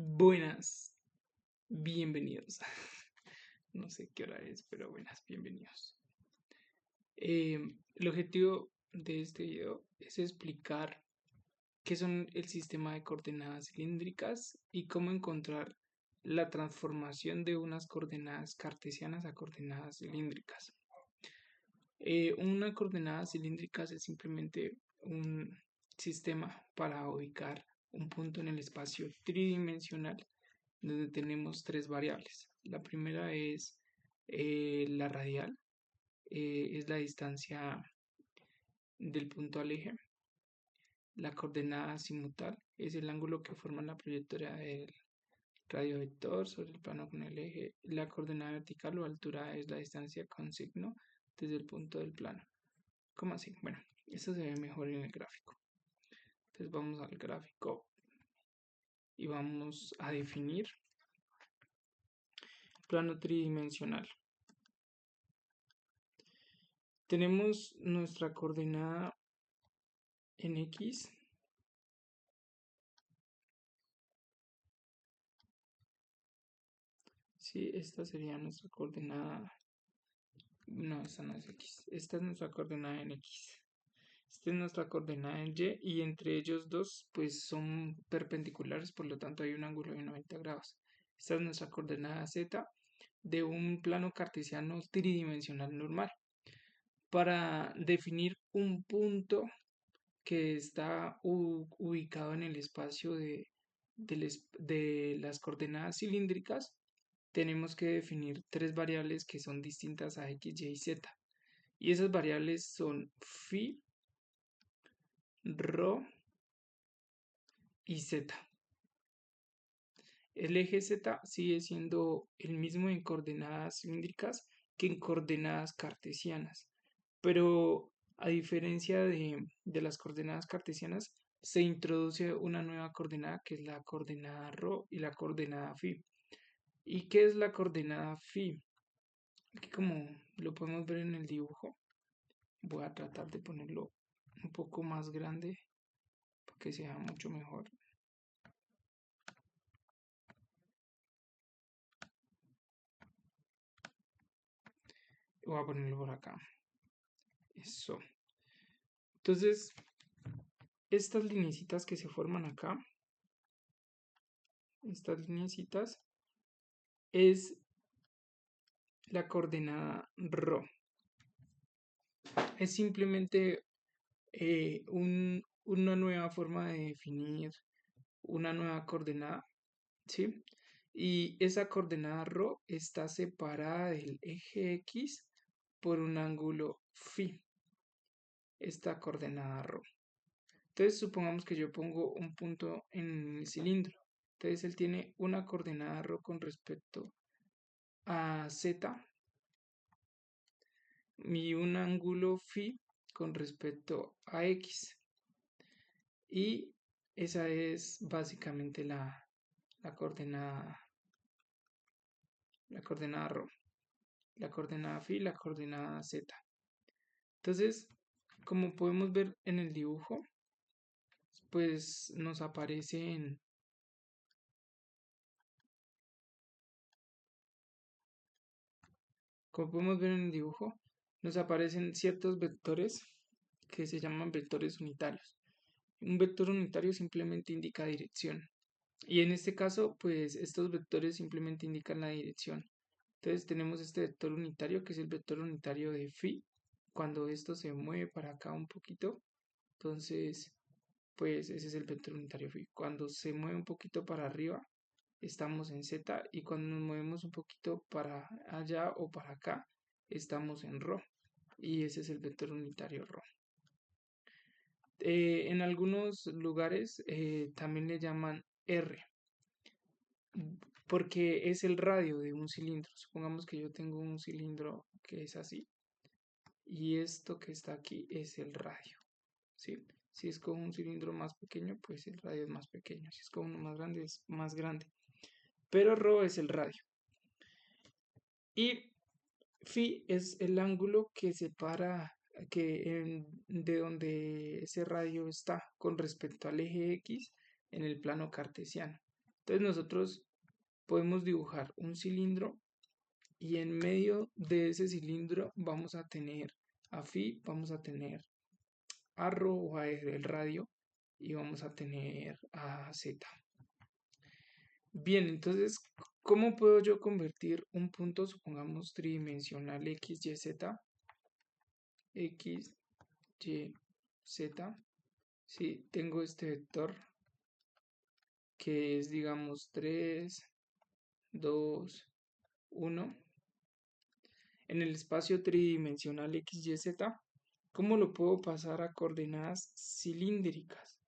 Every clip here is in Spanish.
Buenas, bienvenidos. No sé qué hora es, pero buenas, bienvenidos. El objetivo de este video es explicar qué son el sistema de coordenadas cilíndricas y cómo encontrar la transformación de unas coordenadas cartesianas a coordenadas cilíndricas. Una coordenada cilíndrica es simplemente un sistema para ubicar un punto en el espacio tridimensional donde tenemos tres variables. La primera es la radial, es la distancia del punto al eje. La coordenada azimutal es el ángulo que forma la trayectoria del radiovector sobre el plano con el eje. La coordenada vertical o altura es la distancia con signo desde el punto del plano. ¿Cómo así? Bueno, esto se ve mejor en el gráfico. Entonces vamos al gráfico y vamos a definir plano tridimensional. Tenemos nuestra coordenada en X. Sí, esta sería nuestra coordenada. No, esta no es X. Esta es nuestra coordenada en X. Esta es nuestra coordenada en Y y entre ellos dos pues son perpendiculares, por lo tanto hay un ángulo de 90 grados. Esta es nuestra coordenada Z de un plano cartesiano tridimensional normal. Para definir un punto que está ubicado en el espacio de las coordenadas cilíndricas, tenemos que definir tres variables que son distintas a X, Y y Z. Y esas variables son phi, rho y Z. El eje Z sigue siendo el mismo en coordenadas cilíndricas que en coordenadas cartesianas. Pero a diferencia de las coordenadas cartesianas, se introduce una nueva coordenada que es la coordenada rho y la coordenada phi. ¿Y qué es la coordenada phi? Aquí como lo podemos ver en el dibujo, voy a tratar de ponerlo un poco más grande para que sea mucho mejor. Voy a ponerlo por acá. Eso. Entonces, estas lineecitas que se forman acá, estas lineecitas, es la coordenada rho. Es simplemente una nueva forma de definir una nueva coordenada, ¿sí? Y esa coordenada rho está separada del eje X por un ángulo phi, esta coordenada rho. Entonces supongamos que yo pongo un punto en el cilindro. Entonces él tiene una coordenada rho con respecto a Z y un ángulo phi con respecto a X. Y esa es básicamente la coordenada rho, la coordenada phi, la coordenada Z. Entonces, como podemos ver en el dibujo, pues nos aparecen como podemos ver en el dibujo, nos aparecen ciertos vectores que se llaman vectores unitarios. Un vector unitario simplemente indica dirección. Y en este caso, pues estos vectores simplemente indican la dirección. Entonces tenemos este vector unitario que es el vector unitario de phi. Cuando esto se mueve para acá un poquito, entonces pues ese es el vector unitario phi. Cuando se mueve un poquito para arriba, estamos en Z y cuando nos movemos un poquito para allá o para acá, estamos en rho. Y ese es el vector unitario rho. En algunos lugares también le llaman R, porque es el radio de un cilindro. Supongamos que yo tengo un cilindro que es así, y esto que está aquí es el radio, ¿sí? Si es con un cilindro más pequeño, pues el radio es más pequeño. Si es con uno más grande, es más grande. Pero rho es el radio. Y phi es el ángulo que separa de donde ese radio está con respecto al eje X en el plano cartesiano. Entonces nosotros podemos dibujar un cilindro y en medio de ese cilindro vamos a tener a phi, vamos a tener a rho o a r el radio y vamos a tener a z. Bien, entonces, ¿cómo puedo yo convertir un punto, supongamos, tridimensional x, y, z? X, y, z. Si tengo este vector que es, digamos, 3, 2, 1. En el espacio tridimensional x, y, z, ¿cómo lo puedo pasar a coordenadas cilíndricas?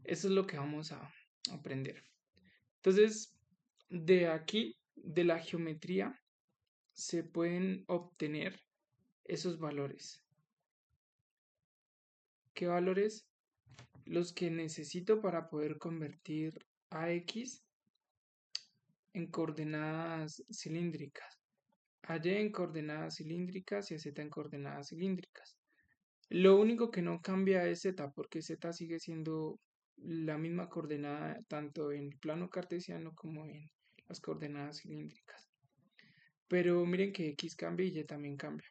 Eso es lo que vamos a aprender. Entonces, de aquí, de la geometría, se pueden obtener esos valores. ¿Qué valores? Los que necesito para poder convertir a x en coordenadas cilíndricas, a y en coordenadas cilíndricas y a z en coordenadas cilíndricas. Lo único que no cambia es z, porque z sigue siendo la misma coordenada tanto en plano cartesiano como en las coordenadas cilíndricas. Pero miren que x cambia y y también cambia.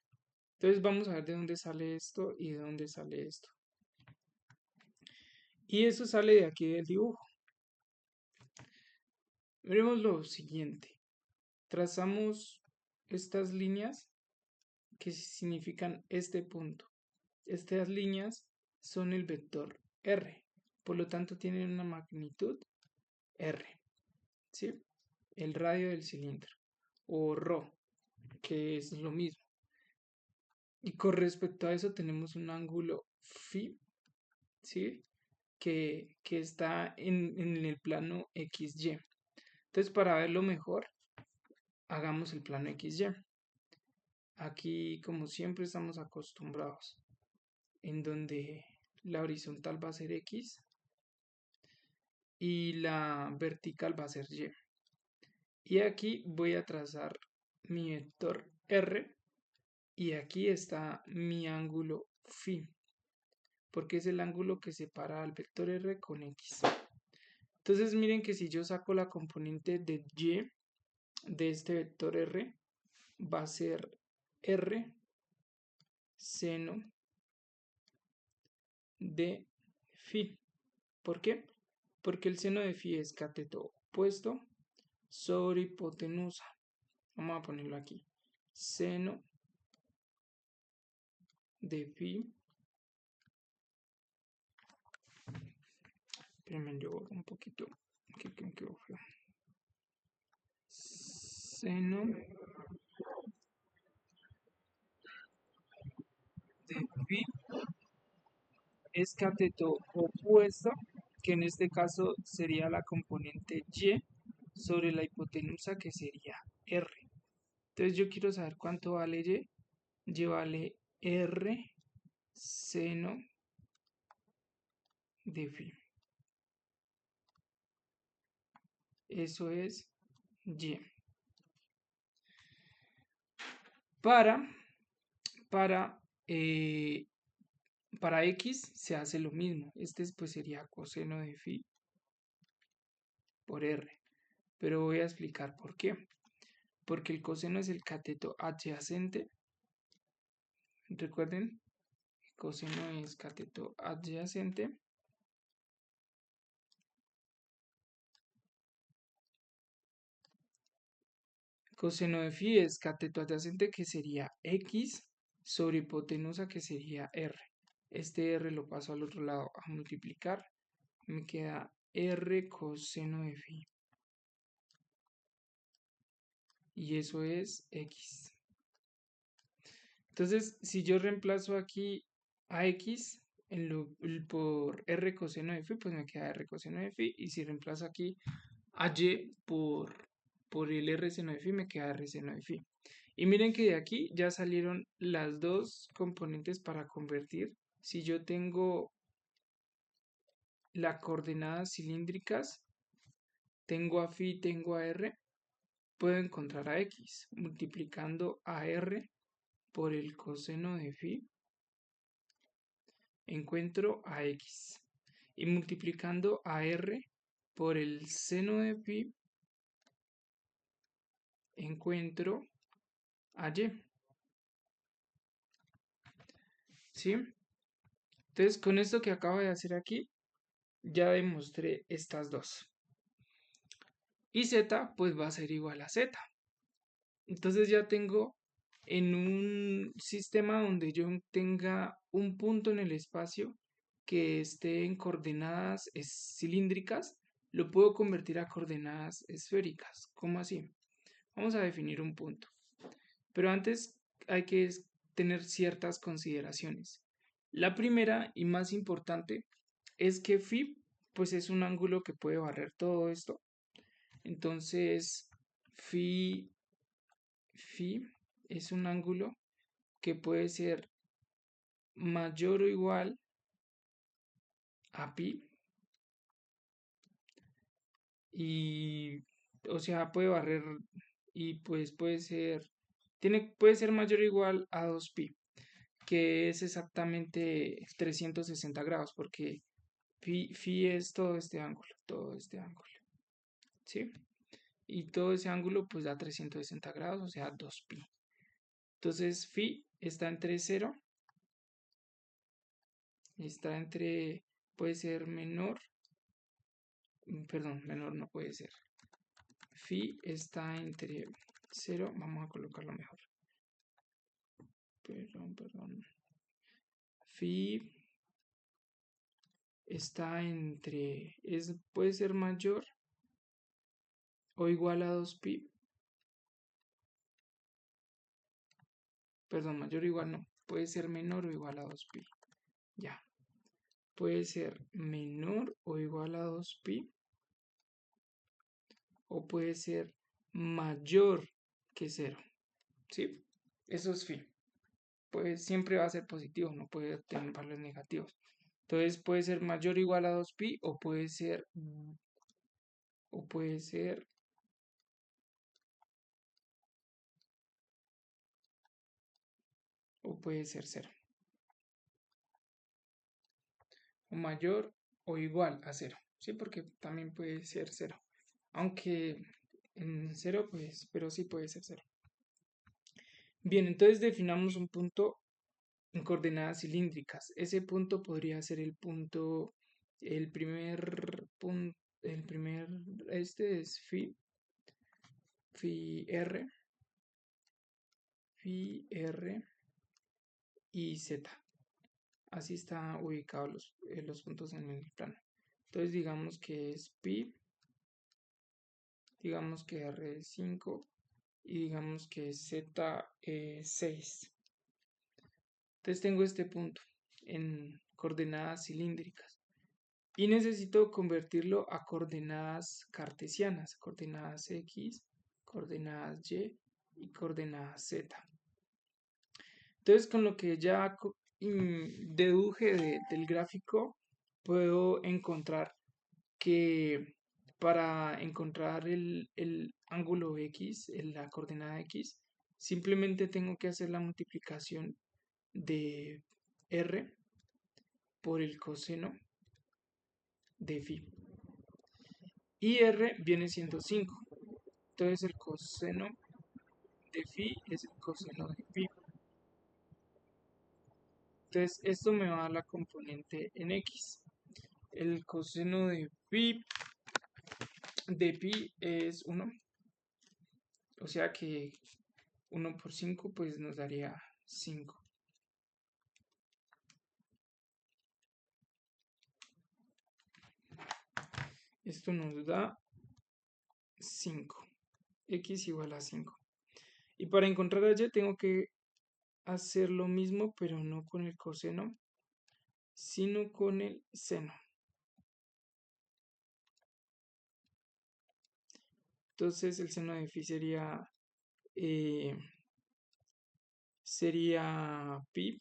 Entonces vamos a ver de dónde sale esto y de dónde sale esto. Y eso sale de aquí del dibujo. Veremos lo siguiente. Trazamos estas líneas que significan este punto. Estas líneas son el vector r. Por lo tanto tienen una magnitud r. ¿Sí? El radio del cilindro. O ρ, que es lo mismo. Y con respecto a eso tenemos un ángulo phi, ¿sí? Que está en el plano XY. Entonces, para verlo mejor, hagamos el plano XY. Aquí, como siempre, estamos acostumbrados, en donde la horizontal va a ser X y la vertical va a ser Y. Y aquí voy a trazar mi vector R y aquí está mi ángulo phi, porque es el ángulo que separa al vector R con X. Entonces miren que si yo saco la componente de Y de este vector R, va a ser R seno de phi. ¿Por qué? Porque el seno de phi es cateto opuesto sobre hipotenusa. Vamos a ponerlo aquí. Seno de phi. Espérenme, yo borro un poquito. Que me quedó feo. Seno de phi es cateto opuesto, que en este caso sería la componente y sobre la hipotenusa, que sería r. Entonces yo quiero saber cuánto vale y. Y vale r seno de phi. Eso es y. Para x se hace lo mismo. Este pues sería coseno de phi por r. Pero voy a explicar por qué. Porque el coseno es el cateto adyacente. Recuerden, el coseno es cateto adyacente. Coseno de phi es cateto adyacente, que sería x sobre hipotenusa, que sería r. Este r lo paso al otro lado a multiplicar. Me queda r coseno de phi. Y eso es x. Entonces, si yo reemplazo aquí a x por r coseno de phi, pues me queda r coseno de phi. Y si reemplazo aquí a y por el r seno de phi, me queda r seno de phi. Y miren que de aquí ya salieron las dos componentes para convertir. Si yo tengo las coordenadas cilíndricas, tengo a phi, tengo a r, puedo encontrar a x. Multiplicando a r por el coseno de phi, encuentro a x. Y multiplicando a r por el seno de phi, encuentro a y. ¿Sí? Entonces, con esto que acabo de hacer aquí, ya demostré estas dos. Y z, pues va a ser igual a z. Entonces ya tengo en un sistema donde yo tenga un punto en el espacio que esté en coordenadas cilíndricas, lo puedo convertir a coordenadas esféricas. ¿Cómo así? Vamos a definir un punto. Pero antes hay que tener ciertas consideraciones. La primera y más importante es que phi pues es un ángulo que puede barrer todo esto. Entonces, phi es un ángulo que puede ser mayor o igual a pi y, o sea, puede barrer y pues puede ser mayor o igual a 2pi, que es exactamente 360 grados, porque phi es todo este ángulo, ¿sí? Y todo ese ángulo pues da 360 grados, o sea, 2pi. Entonces, phi está entre 0, puede ser menor, perdón, menor no puede ser. Phi está entre 0, vamos a colocarlo mejor. Perdón. Phi está puede ser mayor o igual a 2pi. Perdón, mayor o igual no. Puede ser menor o igual a 2pi. Ya. Puede ser menor o igual a 2pi. O puede ser mayor que 0. ¿Sí? Eso es phi. Pues siempre va a ser positivo, no puede tener valores negativos. Entonces puede ser mayor o igual a 2pi o puede ser o puede ser o puede ser 0. O mayor o igual a 0. Sí, porque también puede ser 0. Aunque en 0, pues, pero sí puede ser 0. Bien, entonces definamos un punto en coordenadas cilíndricas. Ese punto podría ser el punto, el primer punto, este es phi r, y z. Así están ubicados los puntos en el plano. Entonces digamos que es pi, digamos que r es 5 y digamos que es z 6. Entonces tengo este punto en coordenadas cilíndricas y necesito convertirlo a coordenadas cartesianas, coordenadas x, coordenadas y coordenadas z. Entonces, con lo que ya deduje del gráfico, puedo encontrar que para encontrar el ángulo x, la coordenada x, simplemente tengo que hacer la multiplicación de r por el coseno de phi. Y r viene siendo 5. Entonces el coseno de phi es el coseno de pi. Entonces esto me va a dar la componente en x. El coseno de pi es 1. O sea que 1 por 5 pues nos daría 5. Esto nos da 5. X igual a 5. Y para encontrar a y tengo que hacer lo mismo, pero no con el coseno, sino con el seno. Entonces el seno de phi sería pi.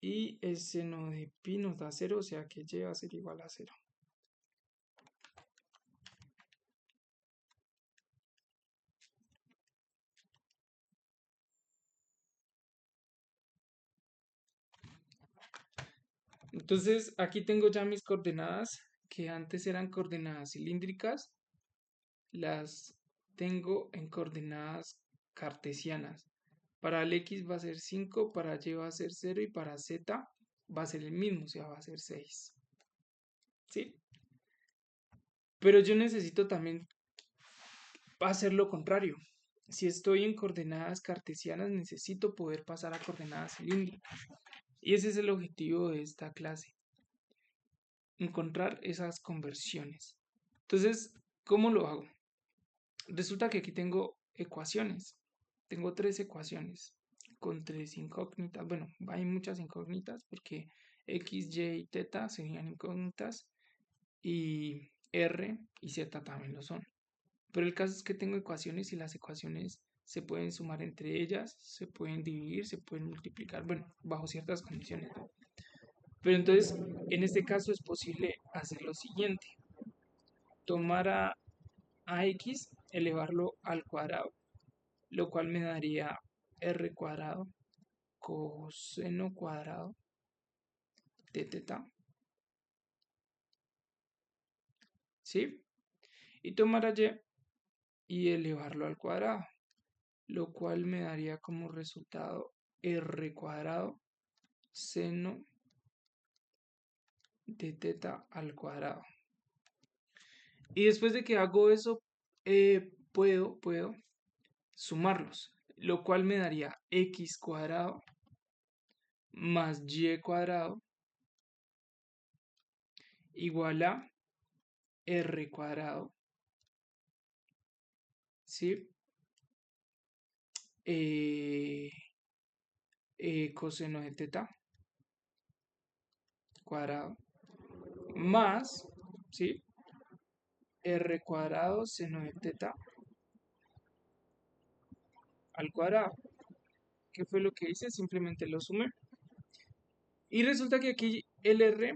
Y el seno de pi nos da 0, o sea que y va a ser igual a 0. Entonces, aquí tengo ya mis coordenadas, que antes eran coordenadas cilíndricas, las tengo en coordenadas cartesianas. Para el X va a ser 5, para Y va a ser 0 y para Z va a ser el mismo, o sea, va a ser 6. ¿Sí? Pero yo necesito también hacer lo contrario. Si estoy en coordenadas cartesianas, necesito poder pasar a coordenadas cilíndricas. Y ese es el objetivo de esta clase, encontrar esas conversiones. Entonces, ¿cómo lo hago? Resulta que aquí tengo ecuaciones. Tengo 3 ecuaciones con 3 incógnitas. Bueno, hay muchas incógnitas porque X, Y y θ serían incógnitas y R y Z también lo son. Pero el caso es que tengo ecuaciones y las ecuaciones se pueden sumar entre ellas, se pueden dividir, se pueden multiplicar, bueno, bajo ciertas condiciones. Pero entonces, en este caso es posible hacer lo siguiente: tomar a X, elevarlo al cuadrado, lo cual me daría R cuadrado coseno cuadrado de θ, ¿sí? Y tomar a Y y elevarlo al cuadrado, lo cual me daría como resultado R cuadrado seno de θ al cuadrado. Y después de que hago eso, puedo sumarlos, lo cual me daría X cuadrado más Y cuadrado igual a R cuadrado, ¿sí? Eh, coseno de θ cuadrado más, ¿sí? R cuadrado seno de θ al cuadrado. ¿Qué fue lo que hice? Simplemente lo sumé. Y resulta que aquí el R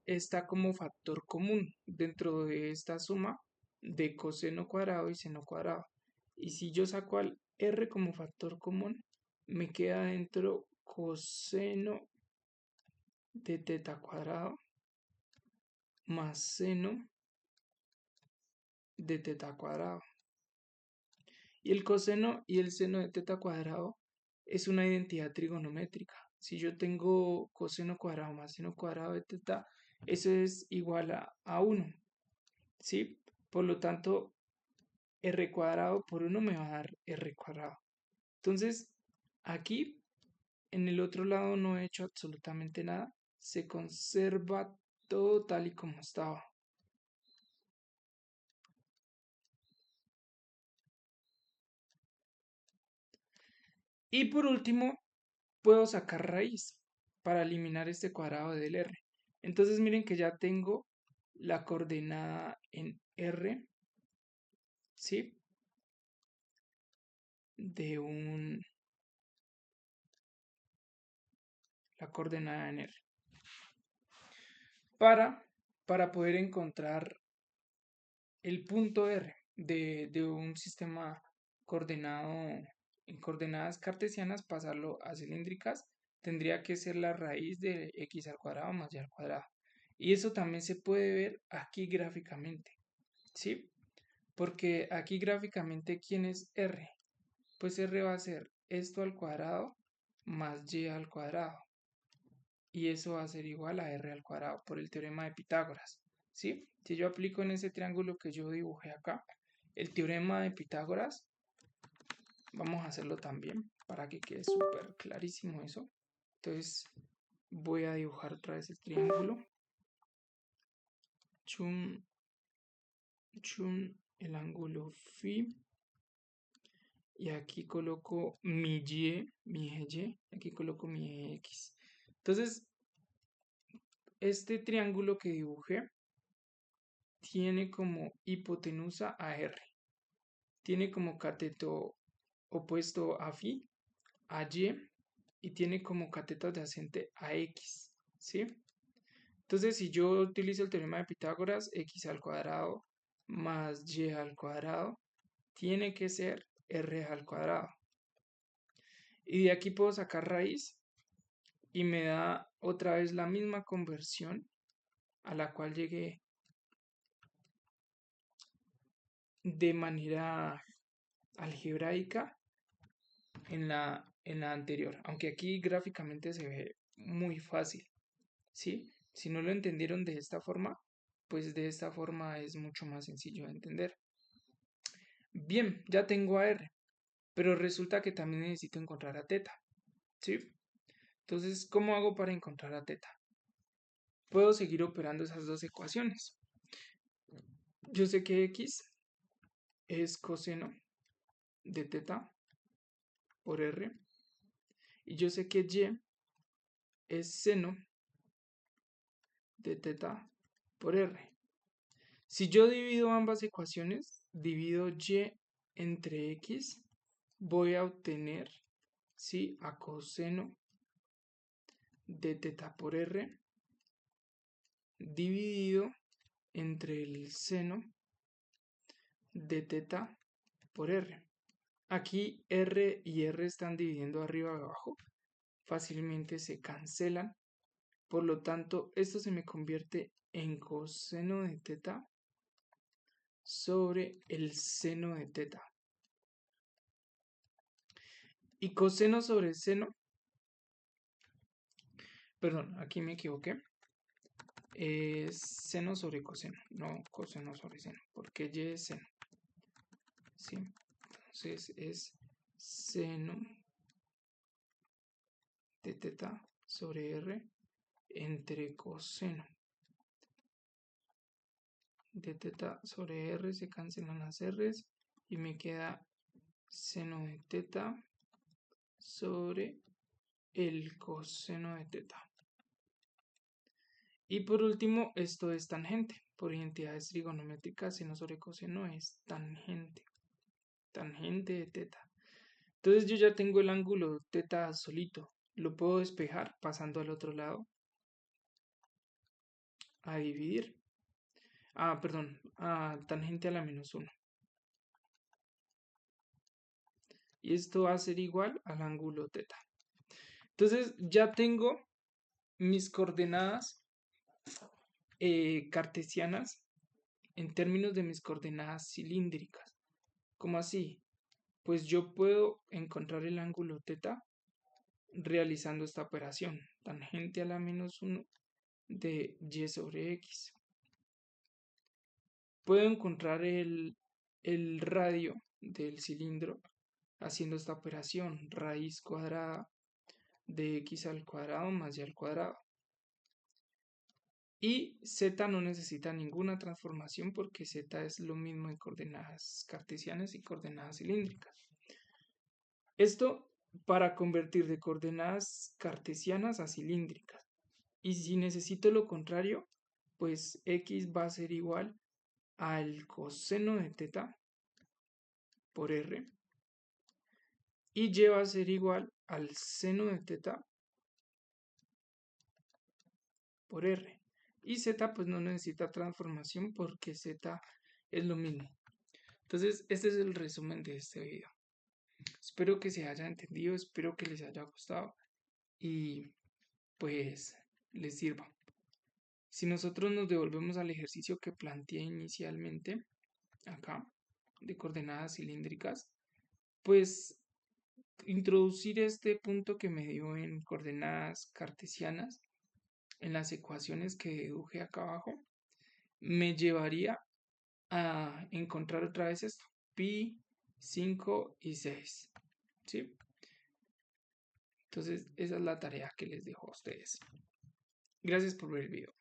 está como factor común dentro de esta suma de coseno cuadrado y seno cuadrado. Y si yo saco al R como factor común, me queda dentro coseno de θ cuadrado más seno de θ cuadrado. Y el coseno y el seno de θ cuadrado es una identidad trigonométrica. Si yo tengo coseno cuadrado más seno cuadrado de θ, eso es igual a 1, ¿sí? Por lo tanto, r cuadrado por 1 me va a dar r cuadrado. Entonces, aquí, en el otro lado no he hecho absolutamente nada. Se conserva todo tal y como estaba. Y por último, puedo sacar raíz para eliminar este cuadrado del R. Entonces miren que ya tengo la coordenada en R, ¿sí? La coordenada en R. Para poder encontrar el punto R de un sistema coordenado en coordenadas cartesianas, pasarlo a cilíndricas, tendría que ser la raíz de x al cuadrado más y al cuadrado. Y eso también se puede ver aquí gráficamente, ¿sí? Porque aquí gráficamente, ¿quién es R? Pues R va a ser esto al cuadrado más y al cuadrado. Y eso va a ser igual a R al cuadrado por el teorema de Pitágoras, ¿sí? Si yo aplico en ese triángulo que yo dibujé acá, el teorema de Pitágoras, vamos a hacerlo también para que quede súper clarísimo eso. Entonces voy a dibujar otra vez el triángulo. Chun, chun, el ángulo phi. Y aquí coloco mi Y, aquí coloco mi X. Entonces, este triángulo que dibujé tiene como hipotenusa a R. Tiene como cateto opuesto a phi, a y tiene como cateto adyacente a X, ¿sí? Entonces, si yo utilizo el teorema de Pitágoras, X al cuadrado más Y al cuadrado tiene que ser R al cuadrado. Y de aquí puedo sacar raíz y me da otra vez la misma conversión a la cual llegué de manera algebraica en la anterior, aunque aquí gráficamente se ve muy fácil, ¿sí? Si no lo entendieron de esta forma, pues de esta forma es mucho más sencillo de entender. Bien, ya tengo a R, pero resulta que también necesito encontrar a teta, ¿sí? Entonces, ¿cómo hago para encontrar a teta? Puedo seguir operando esas dos ecuaciones. Yo sé que X es coseno de teta por R y yo sé que Y es seno de teta por R. Si yo divido ambas ecuaciones, divido Y entre X, voy a obtener, ¿sí?, a coseno de teta por R dividido entre el seno de teta por R. Aquí R y R están dividiendo arriba y abajo, fácilmente se cancelan, por lo tanto esto se me convierte en coseno de teta sobre el seno de teta. Y coseno sobre seno, perdón, aquí me equivoqué, es seno sobre coseno, no coseno sobre seno, porque Y es seno, ¿sí? Entonces es seno de teta sobre R entre coseno de teta sobre R, se cancelan las R's y me queda seno de teta sobre el coseno de teta. Y por último, esto es tangente. Por identidades trigonométricas, seno sobre coseno es tangente. Tangente de teta. Entonces yo ya tengo el ángulo teta solito. Lo puedo despejar pasando al otro lado a dividir. Perdón, a tangente a la menos 1. Y esto va a ser igual al ángulo teta. Entonces ya tengo mis coordenadas cartesianas en términos de mis coordenadas cilíndricas. ¿Cómo así? Pues yo puedo encontrar el ángulo teta realizando esta operación, tangente a la menos 1 de y sobre x. Puedo encontrar el radio del cilindro haciendo esta operación, raíz cuadrada de x al cuadrado más y al cuadrado. Y z no necesita ninguna transformación porque z es lo mismo en coordenadas cartesianas y coordenadas cilíndricas. Esto para convertir de coordenadas cartesianas a cilíndricas. Y si necesito lo contrario, pues x va a ser igual al coseno de teta por R y y va a ser igual al seno de teta por R. Y z pues no necesita transformación porque z es lo mismo. Entonces este es el resumen de este video. Espero que se haya entendido, espero que les haya gustado y pues les sirva. Si nosotros nos devolvemos al ejercicio que planteé inicialmente, acá, de coordenadas cilíndricas, pues introducir este punto que me dio en coordenadas cartesianas en las ecuaciones que deduje acá abajo, me llevaría a encontrar otra vez esto, pi, 5 y 6, ¿sí? Entonces esa es la tarea que les dejo a ustedes. Gracias por ver el video.